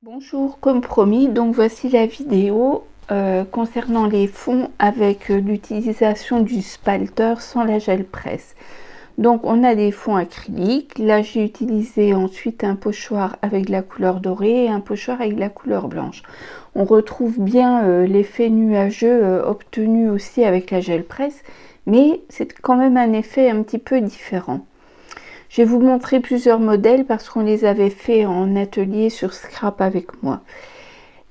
Bonjour, comme promis, donc voici la vidéo concernant les fonds avec l'utilisation du spalter sans la gel presse. Donc on a des fonds acryliques, là j'ai utilisé ensuite un pochoir avec de la couleur dorée et un pochoir avec de la couleur blanche. On retrouve bien l'effet nuageux obtenu aussi avec la gel presse, mais c'est quand même un effet un petit peu différent. Je vais vous montrer plusieurs modèles parce qu'on les avait fait en atelier sur scrap avec moi.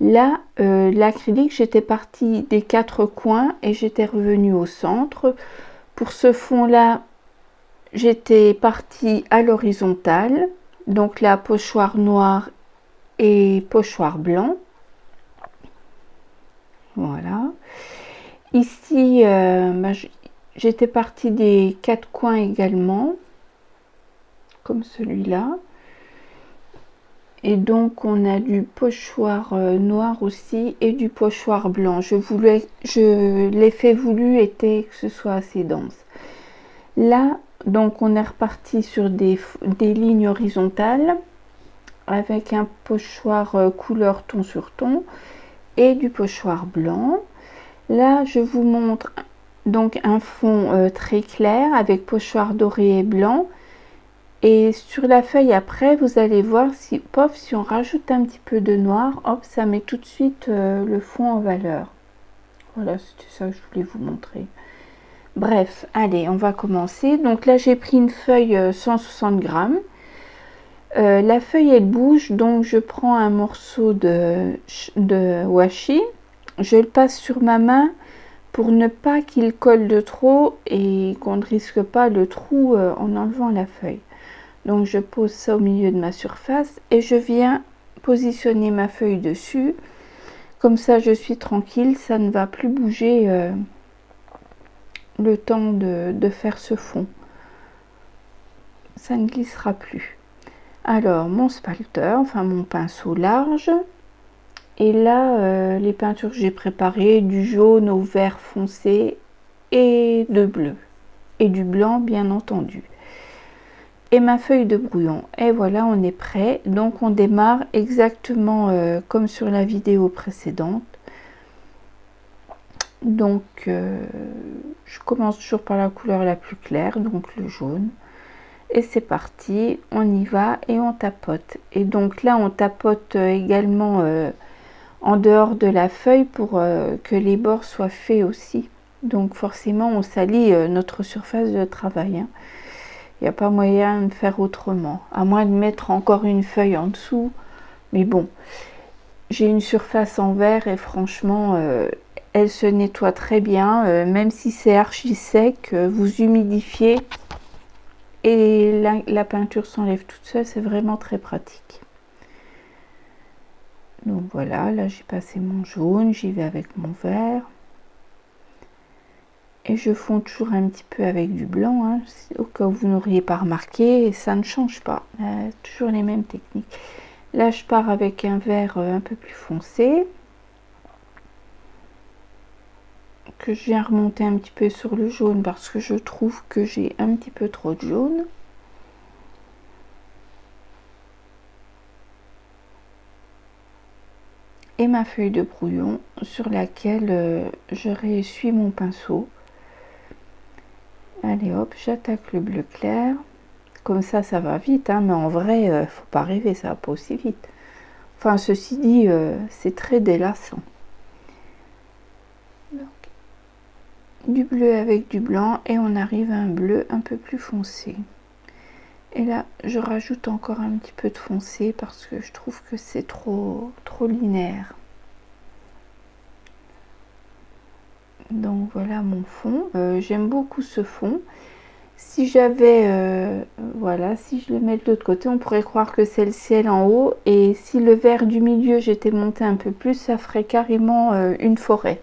Là, l'acrylique, j'étais partie des 4 coins et j'étais revenue au centre. Pour ce fond-là, j'étais partie à l'horizontale. Donc là, pochoir noir et pochoir blanc. Voilà. Ici, j'étais partie des 4 coins également, comme celui-là. Et donc on a du pochoir noir aussi et du pochoir blanc. L'effet voulu était que ce soit assez dense. Là, donc on est reparti sur des lignes horizontales avec un pochoir couleur ton sur ton et du pochoir blanc. Là, je vous montre donc un fond très clair avec pochoir doré et blanc. Et sur la feuille après, vous allez voir si, pof, si on rajoute un petit peu de noir, hop, ça met tout de suite le fond en valeur. Voilà, c'était ça que je voulais vous montrer. Bref, allez, on va commencer. Donc là, j'ai pris une feuille 160 grammes. La feuille, elle bouge, donc je prends un morceau de washi. Je le passe sur ma main pour ne pas qu'il colle de trop et qu'on ne risque pas le trou en enlevant la feuille. Donc je pose ça au milieu de ma surface et je viens positionner ma feuille dessus. Comme ça je suis tranquille, ça ne va plus bouger le temps de faire ce fond. Ça ne glissera plus. Alors mon spalter, enfin mon pinceau large. Et là les peintures que j'ai préparées, du jaune au vert foncé et de bleu. Et du blanc bien entendu. Et ma feuille de brouillon. Et voilà, on est prêt. Donc on démarre exactement comme sur la vidéo précédente. Donc je commence toujours par la couleur la plus claire, donc le jaune. Et c'est parti, on y va et on tapote. Et donc là on tapote également en dehors de la feuille pour que les bords soient faits aussi. Donc forcément on salit notre surface de travail, hein. Il n'y a pas moyen de faire autrement, à moins de mettre encore une feuille en dessous. Mais bon, j'ai une surface en verre et franchement, elle se nettoie très bien. Même si c'est archi sec, vous humidifiez et la peinture s'enlève toute seule. C'est vraiment très pratique. Donc voilà, là j'ai passé mon jaune, j'y vais avec mon vert. Et je fonds toujours un petit peu avec du blanc, hein, au cas où vous n'auriez pas remarqué, et ça ne change pas, toujours les mêmes techniques. Là je pars avec un vert un peu plus foncé, que je viens remonter un petit peu sur le jaune, parce que je trouve que j'ai un petit peu trop de jaune. Et ma feuille de brouillon, sur laquelle je réessuie mon pinceau. Allez hop, j'attaque le bleu clair. Comme ça va vite, hein, mais en vrai, faut pas rêver, ça va pas aussi vite. Enfin, ceci dit, c'est très délassant. Donc, du bleu avec du blanc et on arrive à un bleu un peu plus foncé. Et là, je rajoute encore un petit peu de foncé parce que je trouve que c'est trop linéaire. Donc voilà mon fond. J'aime beaucoup ce fond. Si j'avais, voilà, si je le mets de l'autre côté, on pourrait croire que c'est le ciel en haut. Et si le vert du milieu, j'étais monté un peu plus, ça ferait carrément une forêt.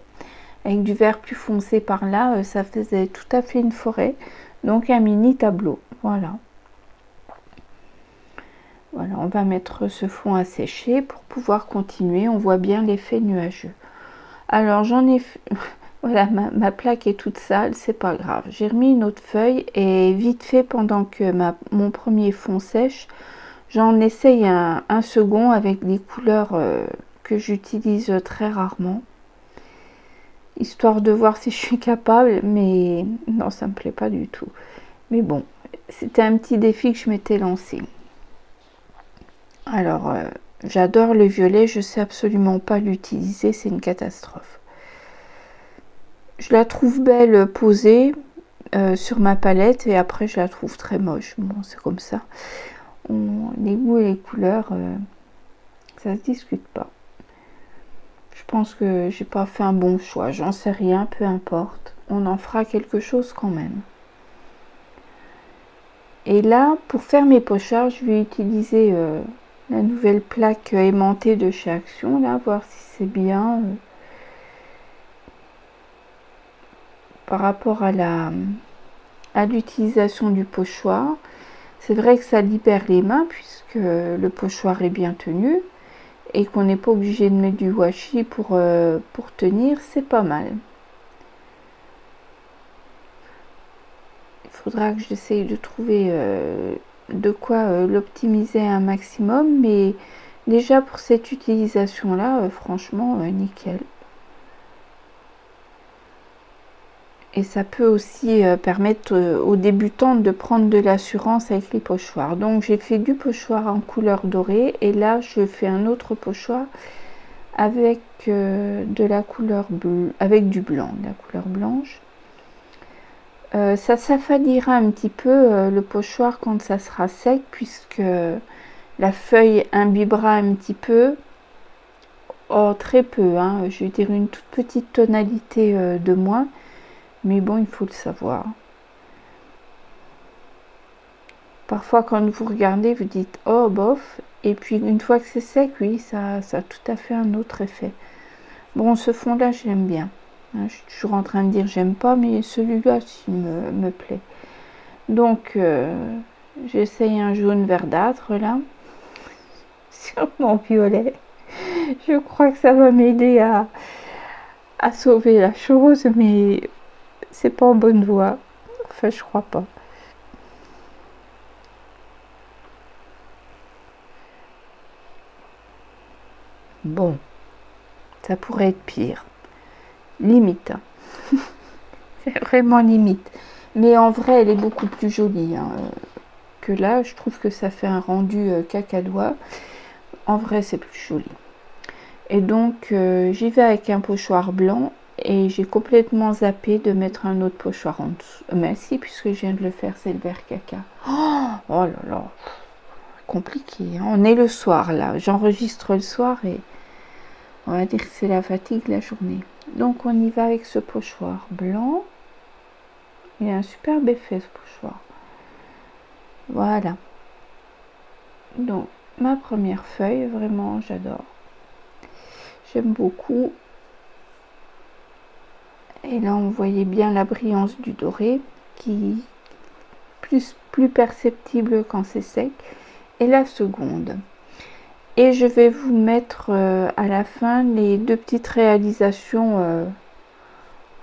Avec du vert plus foncé par là, ça faisait tout à fait une forêt. Donc un mini tableau. Voilà. Voilà, on va mettre ce fond à sécher pour pouvoir continuer. On voit bien l'effet nuageux. Alors j'en ai... Voilà, ma plaque est toute sale, c'est pas grave. J'ai remis une autre feuille et vite fait, pendant que mon premier fond sèche, J'en essaye un second avec des couleurs que j'utilise très rarement, histoire de voir si je suis capable, mais non, ça me plaît pas du tout. Mais bon, c'était un petit défi que je m'étais lancé. Alors, j'adore le violet, je sais absolument pas l'utiliser, c'est une catastrophe. Je la trouve belle posée sur ma palette et après je la trouve très moche. Bon, c'est comme ça. Les goûts et les couleurs, ça se discute pas. Je pense que j'ai pas fait un bon choix, j'en sais rien, peu importe. On en fera quelque chose quand même. Et là, pour faire mes pochards, je vais utiliser la nouvelle plaque aimantée de chez Action, là, voir si c'est bien par rapport à l'utilisation du pochoir. C'est vrai que ça libère les mains puisque le pochoir est bien tenu et qu'on n'est pas obligé de mettre du washi pour tenir, c'est pas mal. Il faudra que j'essaye de trouver de quoi l'optimiser un maximum, mais déjà pour cette utilisation là, franchement nickel. Et ça peut aussi permettre aux débutantes de prendre de l'assurance avec les pochoirs. Donc j'ai fait du pochoir en couleur dorée et là je fais un autre pochoir avec de la couleur bleue, avec du blanc, de la couleur blanche. Ça s'affadira un petit peu le pochoir quand ça sera sec puisque la feuille imbibera un petit peu. Oh, très peu, hein. Je vais dire une toute petite tonalité de moins. Mais bon, il faut le savoir. Parfois, quand vous regardez, vous dites « Oh, bof !» Et puis, une fois que c'est sec, oui, ça a tout à fait un autre effet. Bon, ce fond-là, j'aime bien. Je suis toujours en train de dire « J'aime pas », mais celui-là, si, me plaît. Donc, j'essaye un jaune verdâtre, là, sur mon violet. Je crois que ça va m'aider à sauver la chose, mais c'est pas en bonne voie. Enfin, je crois pas. Bon, ça pourrait être pire. Limite. C'est vraiment limite. Mais en vrai, elle est beaucoup plus jolie que là. Je trouve que ça fait un rendu cacadois. En vrai, c'est plus joli. Et donc, j'y vais avec un pochoir blanc. Et j'ai complètement zappé de mettre un autre pochoir en dessous. Mais si, puisque je viens de le faire, c'est le vert caca. Oh là là. Compliqué. Hein. On est le soir là. J'enregistre le soir et on va dire que c'est la fatigue de la journée. Donc on y va avec ce pochoir blanc. Il a un superbe effet ce pochoir. Voilà. Donc ma première feuille, vraiment j'adore. J'aime beaucoup. Et là on voyait bien la brillance du doré qui plus perceptible quand c'est sec. Et la seconde. Et je vais vous mettre à la fin les deux petites réalisations,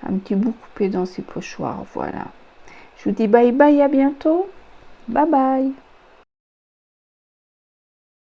un petit bout coupé dans ces pochoirs. Voilà. Je vous dis bye bye, à bientôt. Bye bye.